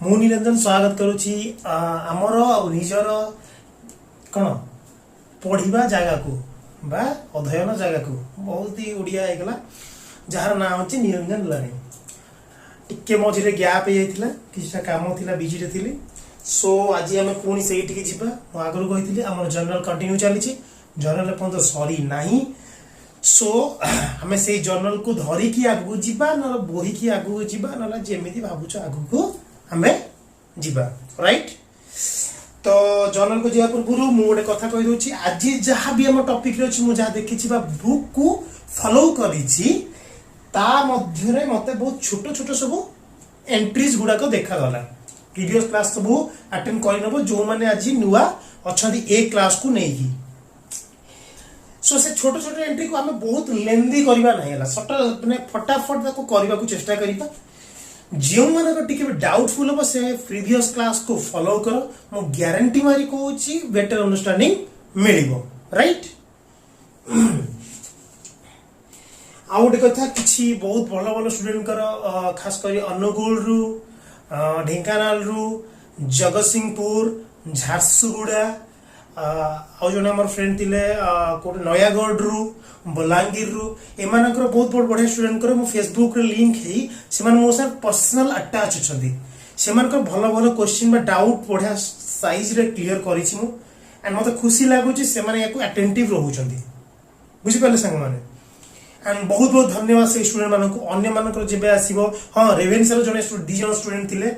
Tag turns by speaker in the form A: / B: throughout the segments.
A: मु निरंजन स्वागत करुच्ची आमर निजर कौन पढ़ा जगह को बा अध्ययन जगह को बहुत ही उड़िया होगा जार ना हूँ निरंजन लर्निंग टिके मझे गैप हो किसी काम थी बिजी थी सो आज आम पुणी से जा आगु कही आम जर्नल कंटिन्यू चली जर्नल पर्यटन सरी ना सो आम से जर्नल को धरिकी आगू जा ना बोहीकी आगू जा ना जमी भावुच आगू को आम जा राइट। तो जर्नल को जा पूर्व मुझे गोटे कथा कही दूसरी आज जहाँ भी आम टपिक अच्छी मुझे देखी बुक को फॉलो करी मत बहुत छोट छोट सब एंट्रीज गुड़ाक देखागला प्रीवियस क्लास सब अटेंड कर जो मैंने आज नुआ अच्छा ए क्लास को नहीं सो से छोट छोट एंट्री को आम बहुत लेंदी करवा ना फटाफट करने को चेष्टा करिबा जो मानक डाउटफुल हम से प्रीवियस क्लास को फॉलो कर मु गारंटी मारी कहूँ बेटर अंडरस्टैंडिंग मिल राइट। आउ गोटे कथा कि बहुत भल भल स्टूडेंट खास कर अनुगुल रु ढेंकानाल रु जगतसिंहपुर झारसुगुड़ा आउ जन आम फ्रेंड थे नयागढ़ रु बलांगीर रु एमान बहुत बहुत बढ़िया स्टूडेंट मो फेसबुक लिंक है मो सर पर्सनल अटैच अच्छा भल भल क्वेश्चन डाउट बढ़िया साइज रे क्लियर करी एंड मत खुशी लगुच से अटेंटिव रोचंती बुझिपारे सांग मैंने एंड बहुत बहुत धन्यवाद से स्टूडेंट मानक अन्य मानक जेबे आसीबो हाँ रेवेन्सा जने दी जन स्टूडेंट थिले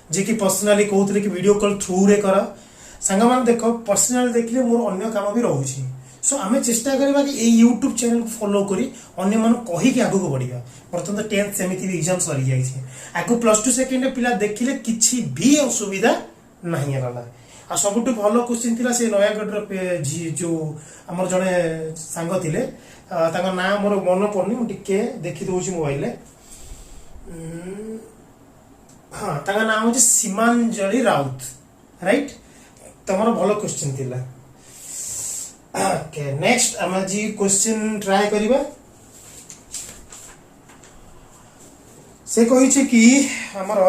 A: जे कि पर्सनली कहते कि वीडियो कॉल थ्रू रे कर सांग मान देख पर्सनली देखले मोर अन्य काम भी रोचे सो आम चेष्टा करवा कि ये यूट्यूब चैनल को फॉलो करी अन्य मान कहीकि आगू बढ़िया बर्तमान तो 10th सेमिति भी एग्जाम सरी जाइए आगु +2 सेकेंड पिला देखिले किछि भी असुविधा नहीं रहला आ सबुठ भल क्वेश्चन थिला से नयागढ़ जो आमर जड़े सांग थिले ना मोर मन पड़नी मुझे देखी दूसरी मोबाइल हाँ ना हूँ सीमांजलि राउत राइट तुम भल क्वेश्चन थिला ओके नेक्स्ट आम आज क्वेश्चन ट्राई करिबा से कही कि हमर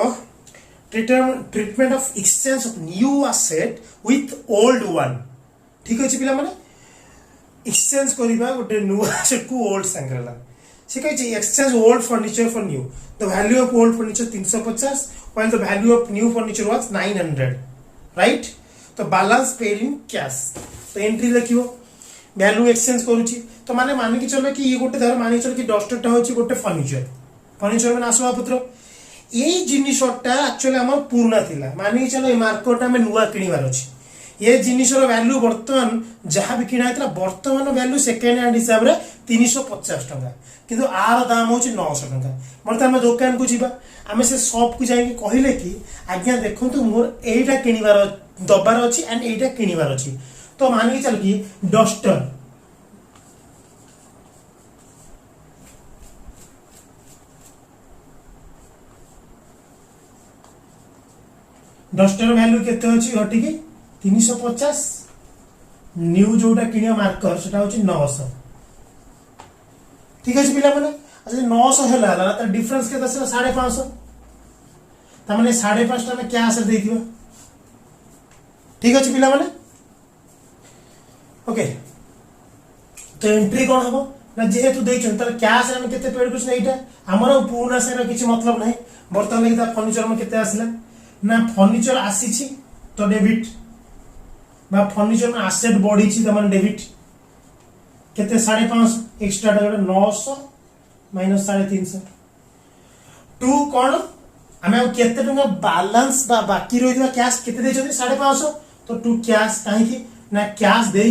A: treatment of exchange of new asset with old one ठीक अच्छे पिला माने एक्सचेंज करिबा गोटे न्यू एसेट को ओल्ड संगरला से कही exchange old furniture for new the value of old furniture 350 while the value of new furniture was 900 right. तो बैलेंस पेड इन कैश तो एंट्री लिखियो वैल्यू एक्सचेंज करूची तो माने मान के चलो कि ये गोटे धर मान के चलो कि डस्टरटा होची गोटे फर्निचर में आसबाबपत्र ये जिनिसटा एक्चुअली हमर पुराना थिला मान के चलो ए मार्केट में नुआ किनिबार अछि ये जिनिसर वैल्यू वर्तमान जहाँ भी किना था वर्तमान वैल्यू सेकेंड हैंड हिसाब से 350 टका किंतु आर दाम हूँ 900 टका बर्तमान दुकान को जीवा आम से शॉप को जाइए कहले कि आज्ञा देखो मोर एटा किनिबार दबार अच्छी एंड एटा किनिबार अच्छी तो मान के चल कि डस्टर वैल्यू केते अछि घटिकी 350 न्यू जोटा किनिया मार्कर सेटा होछि 900 ठीक अछि पिला माने अच्छा 900 हैला त डिफरेंस केते से 550 त माने 550 टा में कैश दे दिबा ठीक अछि पिला माने ओके तो एंट्री कौन हम ना जेहेतु देछन त कैश हम केते पेड कुछ नहींटा हमर पूर्ण से किछ मतलब नहीं बर्तमान लगी फर्निचर में केते आसिला ना फर्निचर आसी तो डेबिट बा फर्निचर में आसेट बढ़ी तमाम डेबिट केते 550 एक्स्ट्रा 900 माइनस 350 टू कौन आम केते टंका बैलेंस बा बाकी रही कैश केते देछन 550 तो टू कैश कहीं ना कैश दे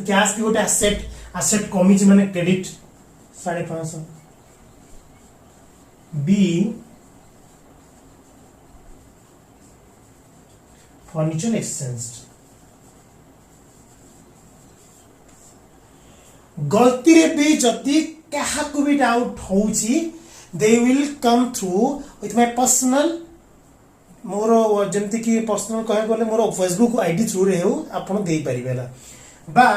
A: कैश भी गोटे आसेट कमी माने क्रेडिट 550 बी फर्निचर एक्सचेंज गलती रे भी जदि क्या भी डाउट होची they will come through with my personal मोर जमती कि पर्सनल कह गले मोर फेसबुक आईडी थ्रू रे हो आपण दे परिबेला बा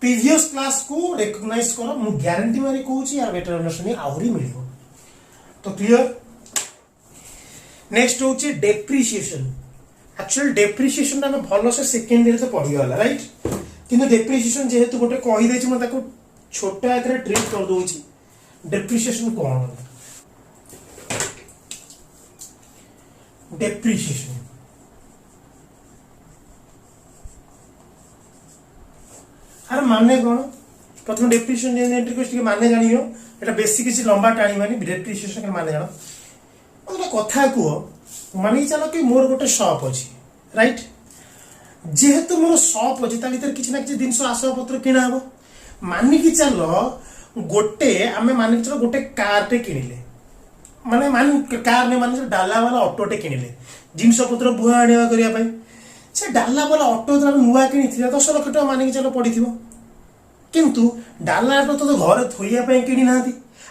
A: प्रीवियस क्लास को रिकॉग्नाइज करो मु गारंटी मारी कहूची या बेटर अंडरस्टैंडिंग आहुरी मिलिबो तो क्लियर नेक्स्ट होची डेप्रिसिएशन। एक्चुअली डेप्रिसिएशन आम भल से सेकेंड ईयर तो पढ़ीगला राइट, किंतु डेप्रिसिएशन जेहेतु गोटे कहीदे मैं छोट आगे ट्रीट कर दूची। डेप्रिसिएशन कौन? डेप्रिसिएशन अरे माने कौन? प्रथम डेप्रिसिएशन एंट्री माने जान ये बेसी किसी लंबा टाणी डेप्रिसिएशन माने जान गोटे कथा कह मानिक चल कि मोर गोटे शॉप अच्छी राइट, जेहेतु मोर शॉप अच्छी भर किसी ना कि जिन आसपत्र किणा हम मानिक चल गोटे आम मानिक चल गोटे कारटे किणिले माने मान कार ने माने डाला वाला ऑटोटे किणिले जिनस पत्र बुआ आने करने से डाला वाला ऑटो तो नुआ कि 10 लाख टका मानिक चल पड़ी किंतु डाला ऑटो तो घर थोड़ा कि ना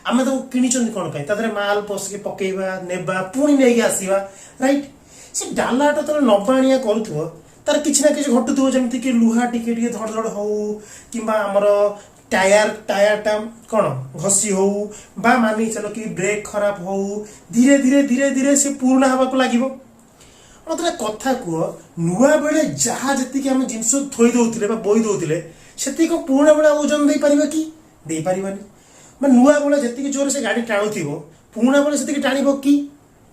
A: आम तो किणी कौन पर माल पसिक पकेबा नेबा पुणी नहीं आसवा राइट। से डाला ऑटो तो नबा आनिया करूँ तार किसी ना कि घटुव जमीक कि लुहा टिके धड़ धड़ हो कि टायर टायर टा कौन घसी हो बा मानिक चलो कि ब्रेक खराब हो धीरे धीरे धीरे धीरे से पुराणा हवाक लगे। मतलब कथा कह नुआ बेले जहाँ जी आम जिनस थोई दौले बोई दौले से पुराणा बेले ओजन दे पार कि दे पारानी मैं नुआ बेले जी जोर से गाड़ी टाणुव पुराणा बेले से टाण कि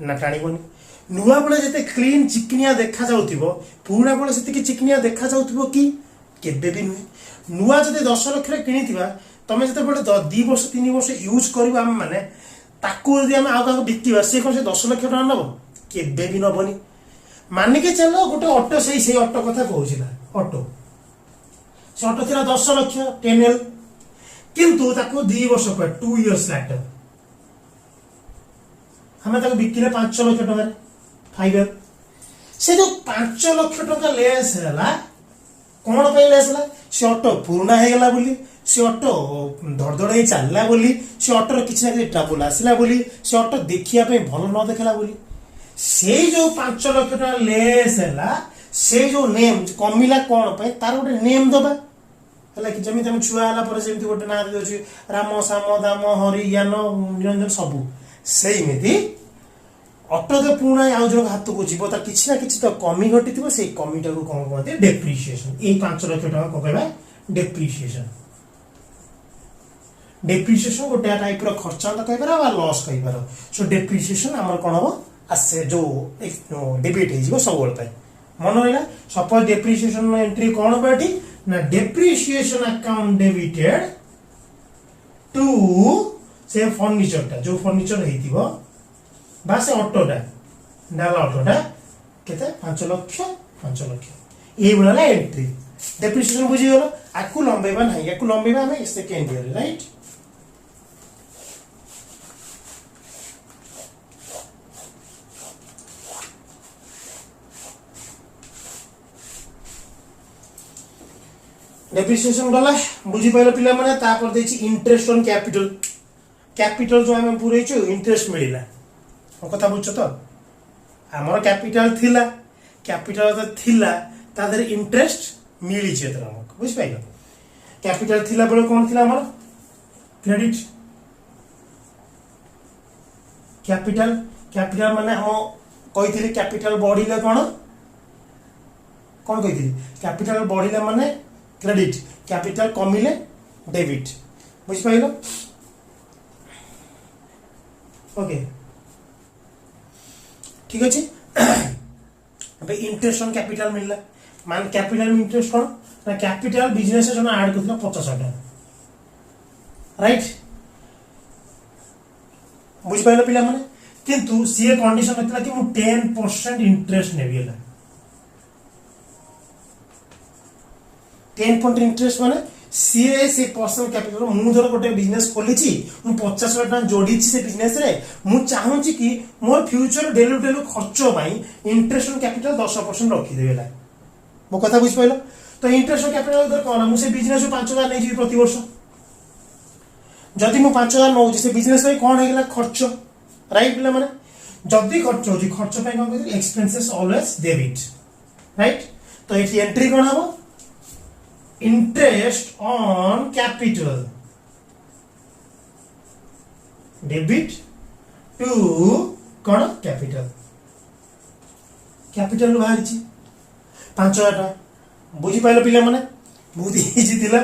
A: ना टाणबनी। नुआ बेले जिते क्लीन चिकनिया देखा जाउथिबो पुराणा बेले से चिकनिया देखा जाउथिबो कि केबे भी नुहे। नुआ जब 10 लाख कि तुम जो 2 वर्ष 3 वर्ष यूज कर आम मैंने आगे बिकवा सी कौन से 10 लाख टका नब केबे भी नबनी। मानिके चल गोटे ऑटो से ऑटो कथा कहला ऑटो से ऑटो थी 10 लाख 10 L किंतु 2 वर्ष पर 2 years लैटर हमें बिकिले 5 लाख टका 5 L से जो 5 लाख टका लेस है कौन पे लेस है से ऑटो पुराणा होगा बोली से ऑटो धड़धड़ चलला बोली से ऑटो किसी ना कि ट्रबल आसला बोली से ऑटो देखिया भल न देखला बोली से जो 5 लाख टका लेस है से जो नेम कमिला कौन पे तार गोटे नेम दबा है कि जमी तुम छुआ है जमी गोटे ना दे राम साम दाम हरि ज्ञान निरंजन सबू से ऑटो तो पुराणा आउ जन हाथ को जीव तार किसी ना कि तो कमी घटी से कमीटा को कौन कहते डेप्रिसिएशन। ये 5 लाख टका कौन कहवा डेप्रिसिएशन। डेप्रिसिएशन गोटे टाइप खर्च कहीपर लॉस कहीपर सो डेप्रिसिएशन आम कौन हम आसे जो डेबिट हो सब मन रहा। सपोज डेप्रिसिएशन एंट्री कौन हम ये ना डेप्रिसिएशन अकाउंट डेबिटेड टू से फर्निचर जो फर्निचर हो बा से ऑटोटा डाला ऑटोटा केते 5 लाख ये बोला एंट्री डेप्रिसिएशन बुझीगल। आकु लंबेबा नहीं आकु लंबेबा हमें सेकेंड ईयर राइट। डेप्रिसिएशन गला बुझी पाइल पिला माने तापर देछि इंटरेस्ट ऑन कैपिटल कैपिटल जो हम पूरे इंटरेस्ट मिलला कथा बुझ तो आमर कैपिटल थिला कैपिटल तो थिला तादर इंटरेस्ट मिली बुझ पाइल। कैपिटल थिला बेले कौन थिला आमर क्रेडिट कैपिटल कैपिटल माने हम कही कैपिटल बढ़िले कौन कौन कही कैपिटल बढ़िले माने क्रेडिट कैपिटल कमिले डेबिट बुझ पाइल। ओके ठीक अच्छे अबे इंटरेस्ट ऑन कैपिटल मिलला मान कैपिटल में इंटरेस्ट कौन ना कैपिटल बिजनेस जो ऐड करथिला 50 टका राइट बुझ पाइल पिला माने किंतु सी कंडीशन रखला कि मु 10% इंटरेस्ट नेबिला 10% इंटरेस्ट माने सीए से पर्सनल कैपिटल मु धर गोटे बिजनेस खोली मु 50 लाख टका जोड़ी से बिजनेस रे मु चाहूची कि मोर फ्यूचर डेली डेली खर्च पाई इंटरेस्ट ऑन कैपिटल 10% रखी देला मो कथा बुझ पाइलो। तो इंटरेस्ट ऑन कैपिटल धर कोन मु से बिजनेस 5000 नै जी प्रति वर्ष जदि मु 5000 नौ से बिजनेस में कोन हेगला खर्च राइट पिला माने जदि खर्च होजी खर्च पे कोन कहते एक्सपेंसेस ऑलवेज डेबिट राइट। तो एठी एंट्री कोन हबो interest on capital debit to कौन कैपिटल कैपिटल बाहरी 5000 टका बुझीपाल पिला माने बहुत इजी थिला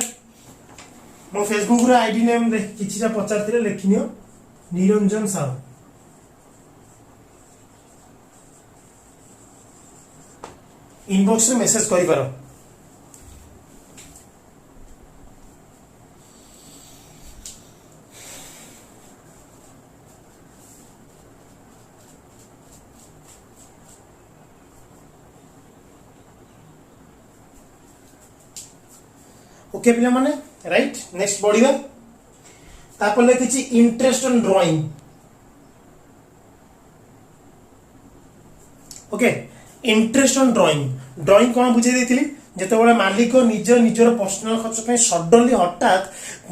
A: मो फेसबुक रो आईडी नेम रे किछिटा पचारथिले लेखिनियो निरंजन साहू इनबॉक्स रे मेसेज करि पारो ओके पिला माने राइट नेक्स्ट बढ़िया तापर लिखिछि interest on drawing okay interest on drawing drawing कोन बुझे देथिली जेतेबेले मालिक निजर पर्सनल खर्च पे सडनली हठात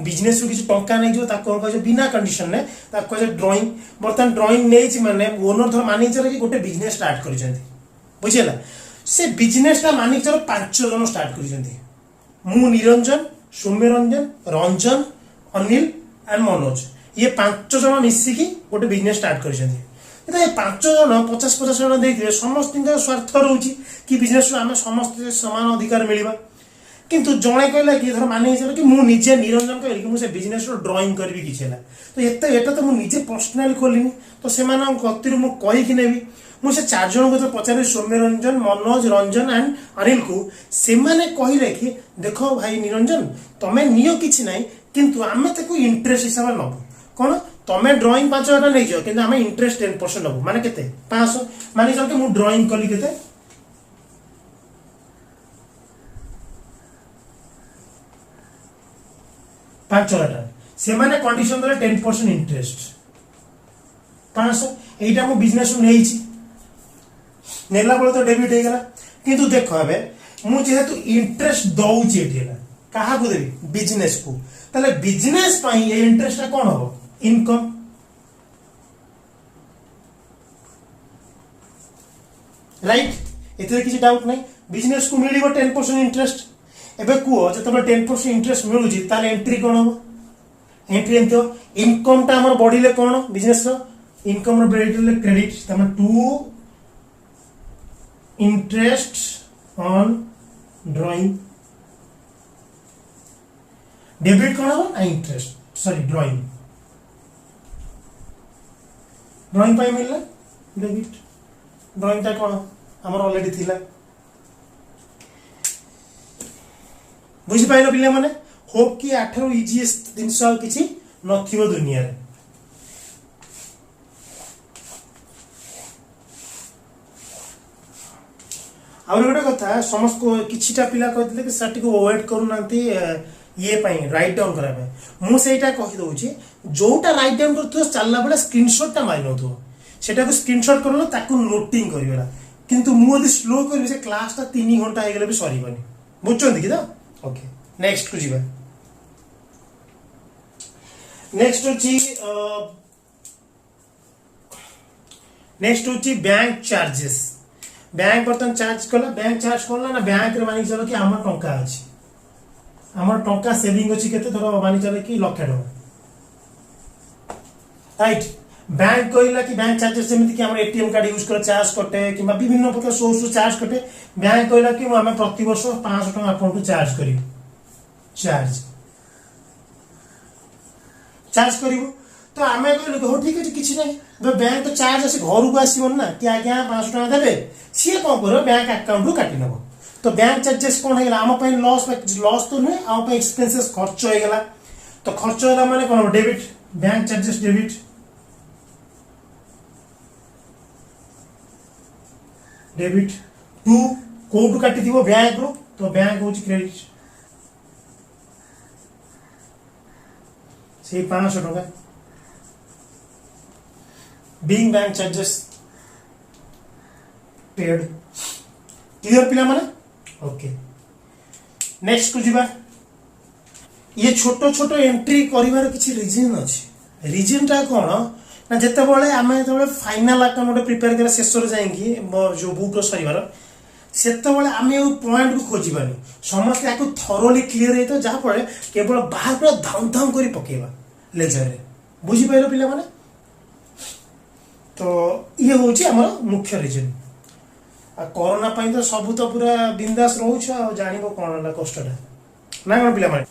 A: बिजनेस रु किछ टंका नै जो ताको कह बिना कंडीशन ने ताको कह ड्राइंग बर्तन ड्राइंग नै छि माने ओनर धर मैनेजर कि गोटे बिजनेस स्टार्ट करिसेंती बुझिला से बिजनेस ता मैनेजर 5 जन स्टार्ट करिसेंती मु निरंजन सौम्य रंजन रंजन अनिल एंड मनोज ये 5 जन मिसिकी गोटे बिजनेस स्टार्ट करिसेंती ये 5 जन 50-50 जन देखिए समस्त स्वार्थ रोची कि बिजनेस आम समस्त समान अधिकार मिलवा किंतु जड़े कहला कि धर माने कि मु निजे निरंजन कहली कि मु से बिजनेस रो ड्राइंग करबी किछ हैला तो एटा तो मु निजे पर्सनल खोलिनी तो सेमान कतिर मु कहि कि नेबी मु से 4 जन को पचारे सौम्य रंजन मनोज रंजन एंड अनिल को से माने कहिले कि देखो भाई निरंजन तमे नियो किछ नै किंतु आमे ताको इंटरेस्ट हिसाब नबो कोन तमे ड्राइंग 5000 नै जो किंतु आमे इंटरेस्ट 10% नबो माने केते 500 माने जब कि मु ड्राइंग कली केते 5000 से माने कंडीशन दले 10% इंटरेस्ट 500 एटा मु बिजनेस नै छी नेला बोले तो डेबिट हो गला किंतु देखो हबे मु जेहेतु इंटरेस्ट दउची एठेला काहा को देबी बिजनेस को तले बिजनेस पई ये इंटरेस्ट कोन हो इनकम राइट एते किछि डाउट नै बिजनेस को मिलिबो 10% इंटरेस्ट एबे को जतबे 10% इंटरेस्ट मिलुची ताले एंट्री कोन हो एंट्री एंतो इनकम ता हमर बॉडीले कोन बिजनेस रो इनकम रो ब्रेडले क्रेडिट तमे 2 interest on drawing debit कौन हो ना इंटरेस्ट सॉरी ड्राइंग पाई मिलला डेबिट ड्राइंग ता कौन हमर ऑलरेडी थिला बुझी पाइलो पिले माने होप कि 8 इजीएस्ट जिंस किछि नथिबो दुनिया रे और गोटे कथा समस्त किछिटा पिला कहते कि सर टिको अवॉइड करूनांती ये पाई राइट डाउन करा पाई मु सेटा कहि दउची जोटा राइट डाउन करथो चलला बेला स्क्रीनशॉट ता मारि नथो सेटा को स्क्रीनशॉट करलो ताको नोटिंग करिवेला किंतु मु यदि स्लो करबे से क्लास ता 3 घंटा हे गेले भी सरीबनी बुझचंदी कि त ओके नेक्स्ट को जीवा नेक्स्ट होची बैंक चार्जेस बैंक बर्तन चार्ज कला बैंक चार्ज करला ना बैंक रे मानि चलो कि हमर टंका अछि हमर टंका सेविंग अछि केते धरो मानि चलो कि लाख टका राइट बैंक कहला कि बैंक चार्जेस सेमिति कि हमर एटीएम कार्ड यूज कर चार्ज कटे किबा विभिन्न प्रकार सोर्स चार्ज कटे बैंक कहला कि हम प्रति वर्ष 500 टका अकाउंट चार्ज करी चार्ज करिवो तो आमे कहले हो ठीक है किछि नै बैंक तो चार्ज से घर को आसीबन ना कि आज्ञा 500 टका देबे सी कोन करो बैंक अकाउंट रो काटि नबो तो बैंक चार्जेस कोन हेला हम पे लॉस तो नै हम पे एक्सपेंसेस खर्च हो गेला तो खर्च होला माने कोन debit bank charges debit to कोड काटि दिबो बैंक रो तो बैंक होची क्रेडिट से 500 टका being bank charges paid clear पिला माने ओके नेक्स्ट को जीवा ये छोटो छोटो एंट्री करिवार किछि रीजन अछि रीजन ता कोन ना जते बेले आमे जते फाइनल अकाउंट प्रिपेयर करे शेषर जाईकी जो बुक रो सरीवार सेते बेले आमे ओ पॉइंट को खोजिबानी समस्त याको थरोली क्लियर हेतो जहा पड़े केवल बाहर पूरा धाम धाम करी पकेबा लेजर रे बुझी पाइलो पिला माने तो ये होची हमर मुख्य रीजन आ कोरोना पाई तो सब तो पूरा बिंदास रोच आ जानिबो कोन ना कष्टटा ना कोन पिला माने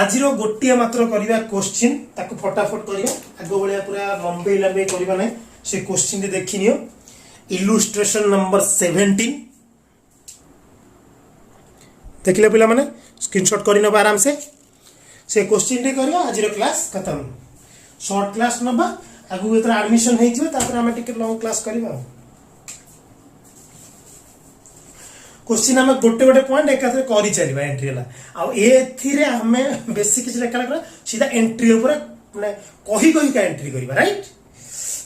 A: आज गोटे मात्र करवा क्वेश्चन ताको फटाफट करवा आग भाया पूरा लंबे लंबे करवा ना से क्वेश्चन देखी नियो इलुस्ट्रेशन नंबर 17 देखले पिला माने स्क्रीनशॉट करि नबा आराम से क्वेश्चन रे करवा आज क्लास खत्म शॉर्ट क्लास नबा आगु एतर एडमिशन हेइ जिवो तापर हम टिके लॉन्ग क्लास करवा क्वेश्चन हम गोटे गोटे पॉइंट एकाथरे करि चलिबा एंट्री हला आ एथिरे हमें बेसिक किछ लेखा लागला सीधा एंट्री ऊपर माने कहि कहि का एंट्री करबा राइट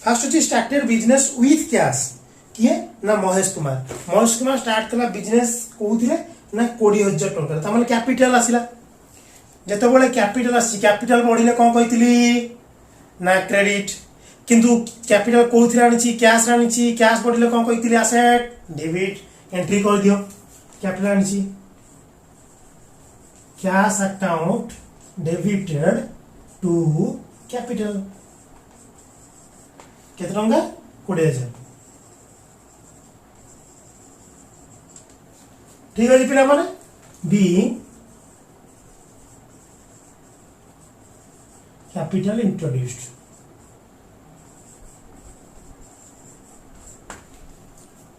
A: फर्स्ट होची स्टार्टेड बिजनेस विथ कैश किए ना महेश कुमार स्टार्ट कला बिजनेस कोउथिले ना 20000 टका त माने कैपिटल आसिला जते बळे कैपिटल आसी कैपिटल बढ़िले कोन कहितली ना क्रेडिट किंतु कैपिटल कोउथिले आनिची कैश बढ़िले कोन कहितली एसेट डेबिट एंट्री कर दियो कैपिटल आनिची cash account debited to capital केते टंका 20000 ठीक है पिला माने बी कैपिटल इंट्रोड्यूस्ड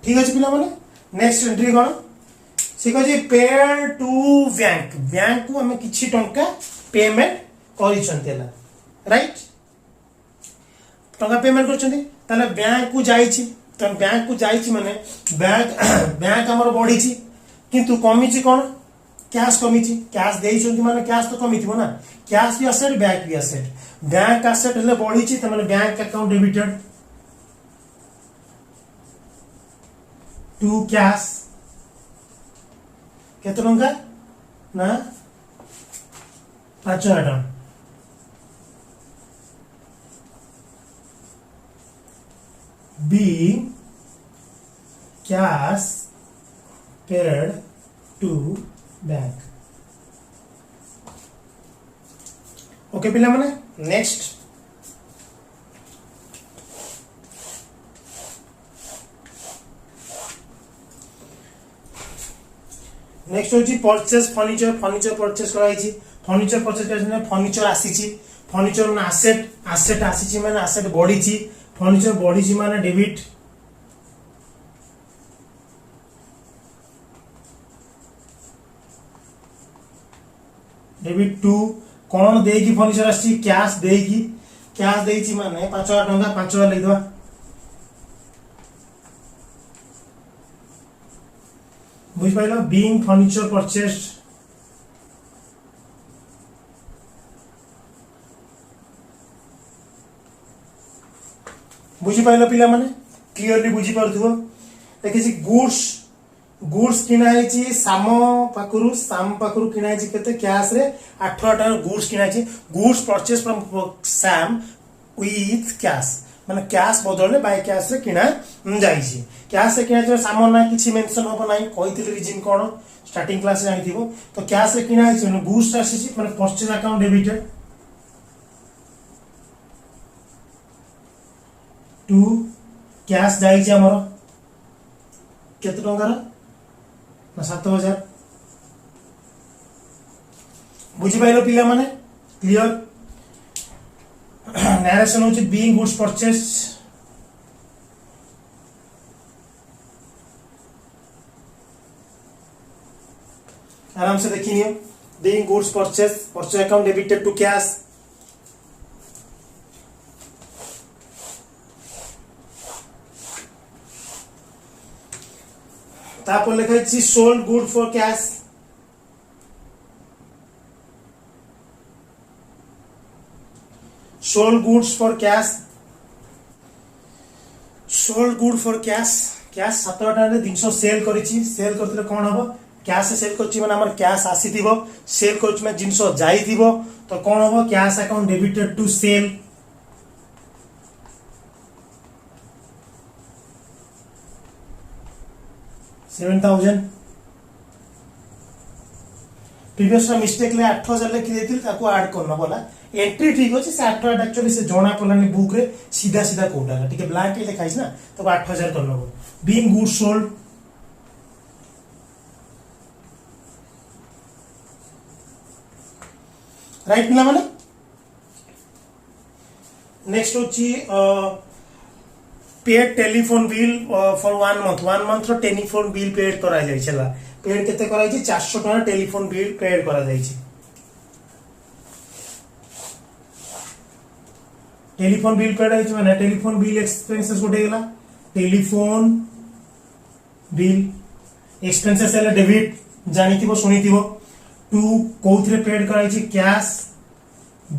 A: ठीक है पिला माने नेक्स्ट एंट्री कोन से कहजी पेड टू बैंक को हमें किछि टंका पेमेंट करिसंतेला राइट टंका पेमेंट करछन्ती ताले बैंक को जाईछि त बैंक को जाईछि माने बैंक हमर बढ़ीछि किंतु कमिछि कोन कैश कमिछि कैश देइछन्ती माने कैश तो कमिथिबो ना कैश भी एसेट बैंक एसेट हले बढ़ीछि त माने bank account debited to cash केते टंका ना 5000 टंका बी cash paid to bank okay पिला माने नेक्स्ट नेक्स्ट होची परचेस फर्नीचर परचेस कराइछि फर्नीचर परचेस करने फर्नीचर आसीछि फर्नीचर माने एसेट आसीछि माने एसेट बढ़ीछि फर्नीचर बढ़ीछि माने डेबिट टू कोन देकी फर्नीचर आसी कैश देइछि माने 5000 टंका 5000 ले दवा बुझ पाइलो बीइंग फर्नीचर परचेस्ड बुझी पाइलो पिला माने क्लियरली बुझी पारथुबो देखिछि गुड्स किना हेछि साम पाखरु किना हेछि केते कैश रे 8000 टका गुड्स किना हेछि goods purchase from Sam with cash माने कैश बदलले बाय कैश रे किना जाईछि कैश रे किना जो सामान ना किछि मेंशन होबो नाही कहितले रीजन कोन स्टार्टिंग क्लास रे आइथिबो तो कैश रे किना हेछि माने गुड्स आसीछि माने purchase account debited to cash जाईछि हमर केते टंका रा ना 7000 बुझी पाइलो पिला माने क्लियर नरेशन होची बीइंग गुड्स परचेस आराम से देखिए being goods purchase account debited to cash तापर लिखा है sold good for cash sold goods for cash cash 7000 रे 300 सेल करथिले कोन हबो कैश सेल करछि माने हमर कैश आसीथिबो सेल करछि माने जिंस जाईथिबो तो कोन हबो cash account debited to sale $7,000 previous mistake ले 8000 लिखि देथिल ताको ऐड करना बोला एंट्री ठीक होची से 8000 एक्चुअली से जोना पलानी बुक रे सीधा सीधा कोडा ठीक ब्लैंक लिखा है ना तो 8000 करना बोल बीइंग गुड सोल्ड राइट पिला माने नेक्स्ट होची paid telephone bill for 1 month रो टेलीफोन बिल पेड करा जाय छला पेड केते करा जाय 400 टका टेलीफोन बिल पेड करा जाय छी टेलीफोन बिल पेड है माने टेलीफोन बिल एक्सपेंसेस गोटे गेला टेलीफोन बिल एक्सपेंसेस है डेबिट जानी थी वो सुनी थी वो टू कोथरे पेड करा छी cash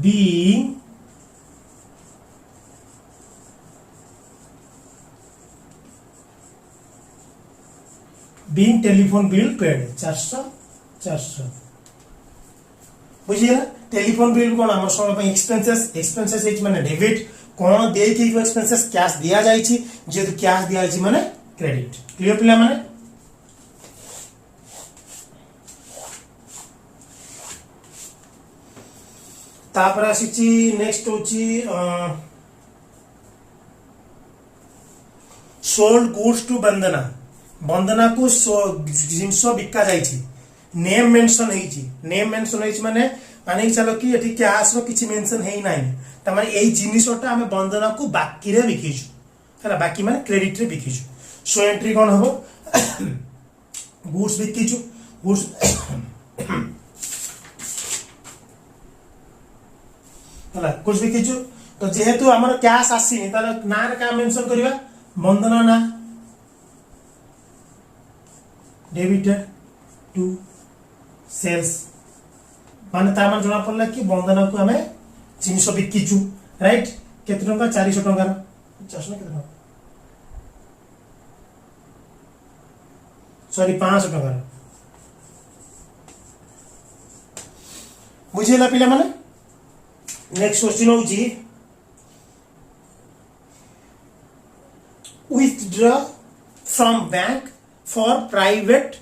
A: being being telephone bill paid 400 बुझिए टेलीफोन बिल कोन हमर सब एक्सपेंसेस एच माने डेबिट कोन दे के एक्सपेंसेस कैश दिया जाय छी जे तो कैश दिया जाय छी माने क्रेडिट क्लियर पिला माने तापर आसी नेक्स्ट होची सोल्ड गुड्स टू वंदना वंदना को जिनस बिका जाइछि नेम मेंशन हेछि नेम मेंशन हेछि माने माने चलो कि एठी कैश रो किछि मेंशन हेइ नाइ त माने एई जिनिसटा हमें वंदना को बाकी रे बिकिछु हला बाकी माने क्रेडिट रे बिकिछु सो एंट्री कोन हबो गुड्स बिकिछु गुड्स हला कुछ बिकिछु तो जेहेतु हमर कैश आसीनी तार ना रे का मेंशन करबा वंदना ना डेबिटेड टू सेल्स माने ता मन जणा पड़ला कि वंदना को हमें 300 बिकिचु राइट केते टंका 400 टंका 50 ना केते सॉरी 500 टंका बुझिला पिला माने नेक्स्ट क्वेश्चन होची withdraw from bank for private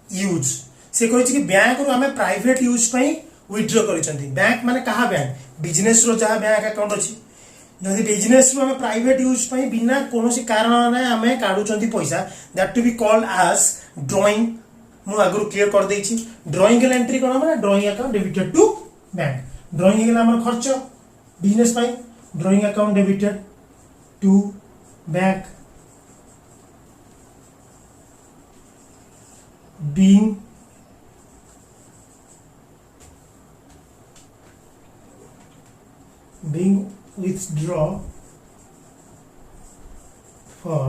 A: use से कहि कि बैंक रो हमें प्राइवेट यूज पई विथड्रॉ करिसंती बैंक माने कहा बैंक बिजनेस रो जहा बैंक अकाउंट अछि जदि बिजनेस रो हमें प्राइवेट यूज पई बिना कोनोसी कारण ने हमें काढुचंती पैसा that to be called as drawing मु आगु क्लियर कर देछि ड्राइंग के एंट्री कोन माने drawing account debited to bank drawing के हमर खर्च बिजनेस पई drawing account debited to bank being withdraw for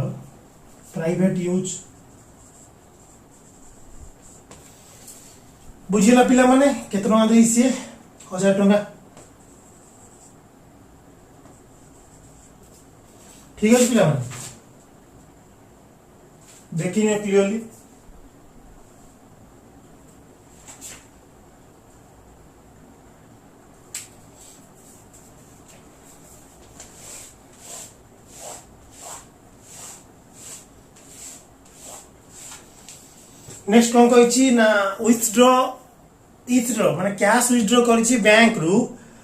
A: private use बुझिला पिला माने केते टका देई से 1000 टका ठीक है पिला माने देखिने क्लियरली नेक्स्ट कौन कहि ना विथड्रॉ माने कैश विथड्रॉ करिछि बैंक रु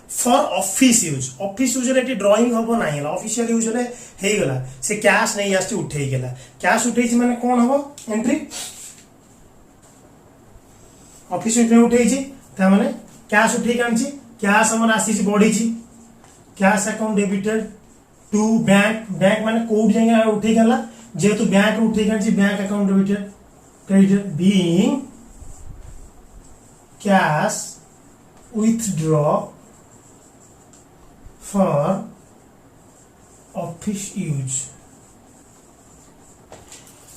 A: फॉर ऑफिस यूज रे ड्राइंग हबो नाही ऑफिशियल यूज रे हेई गला से कैश नहीं आछि उठेई गेला कैश उठेछि माने कोन हबो एंट्री ऑफिस में उठेछि त माने कैश उठेई कांछि कैश हमर आसी बढ़ी छी cash account debited to bank bank माने कोड जगह उठेई गेला जेतु बैंक उठेई कांछि bank account debited credited being cash withdraw for office use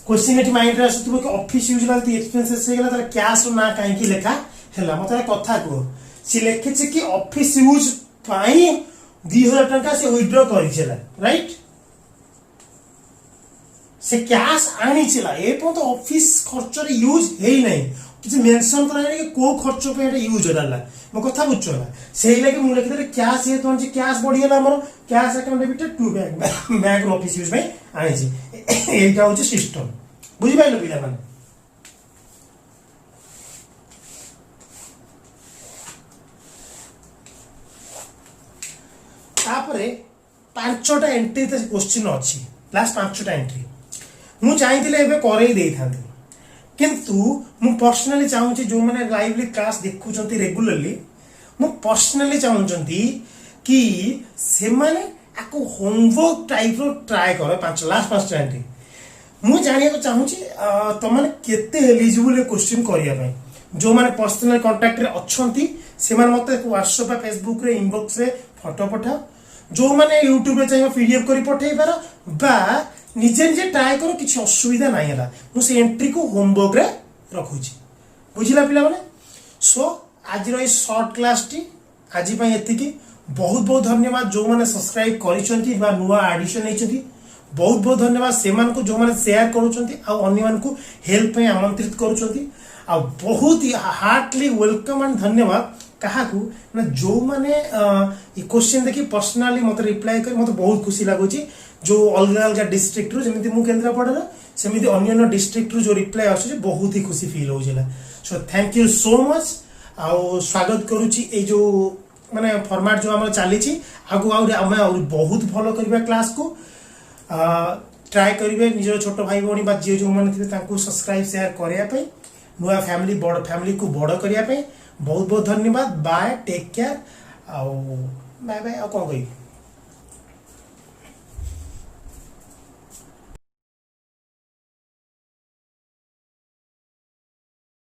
A: question एटी माइंड रे आसुतबो कि ऑफिस यूज लालती एक्सपेंसेस हे गेला तार कैश ना काहे की लेखा हैला मते कथा को से लेखे छै कि ऑफिस यूज पाई 2000 टका से विथड्रॉ करि छला राइट से कैश आनी चला ए तो ऑफिस खर्च रे यूज हेई नै किछ मेंशन करा कि को खर्च पे एटा यूज होला मो कथा बुझछला सेही लागि मु लिखि दे कैश हे तो कैश बढ़ी गेला हमर cash account debited to bank office use में आनी छी एटा होची सिस्टम बुझि पाइलो पिला माने तापरे 5टा एंट्री क्वेश्चन अच्छी लास्ट 5टा एंट्री मु चाहिए एवं कर किंतु मु पर्सनली चाहूँगी जो मैंने लाइवली क्लास देखुं रेगुलरली मु पर्सनली चाहूँगी कि से माने आपको होमवर्क टाइप रो ट्राए कर लास्ट 5टा एंट्री मु जानिया चाहूँगी तुम केते एलिजिबल क्वेश्चन करने जो मैंने पर्सनल कांटेक्ट रे अच्छी से मत व्हाट्सएप फेसबुक रे इनबॉक्स रे फोटो पठाओ जो मैंने यूट्यूब रे चाहिए पीडीएफ करी पठेई पार बा निजे निजे ट्राए करो किसी असुविधा नहीं है मुझे एंट्री को होमवर्क रे रखुची बुझिला पिला माने सो आज ये शॉर्ट क्लास टी आज एतिकी बहुत बहुत धन्यवाद जो मैंने सब्सक्राइब करिसंती बा नुआ एडिशन होती बहुत बहुत धन्यवाद से जो मैंने शेयर करूँ हेल्प आमंत्रित करुँच आ बहुत ही हार्टली वेलकम एंड धन्यवाद क्या ना जो मैंने क्वेश्चन देखी पर्सनाली मत रिप्लाई कर मत बहुत खुशी लगुच जो अलग अलग डिस्ट्रिक्ट जमी मु केन्द्रापड़ा सेमती अन्य डिस्ट्रिक्ट जो रिप्लाई आस बहुत ही खुशी फील होगा so thank you so much आ स्वागत करुच्ची जो माने फॉर्मेट जो आम चली आगे आम बहुत भल करवा क्लास को ट्राए करेंगे निजर छोट भाई भौणी जी जो मैंने थे सब्सक्राइब शेयर करने नुआ फैमिली बड़ फैमिली को बड़ करने बहुत बहुत धन्यवाद bye take care bye bye आ कौन कह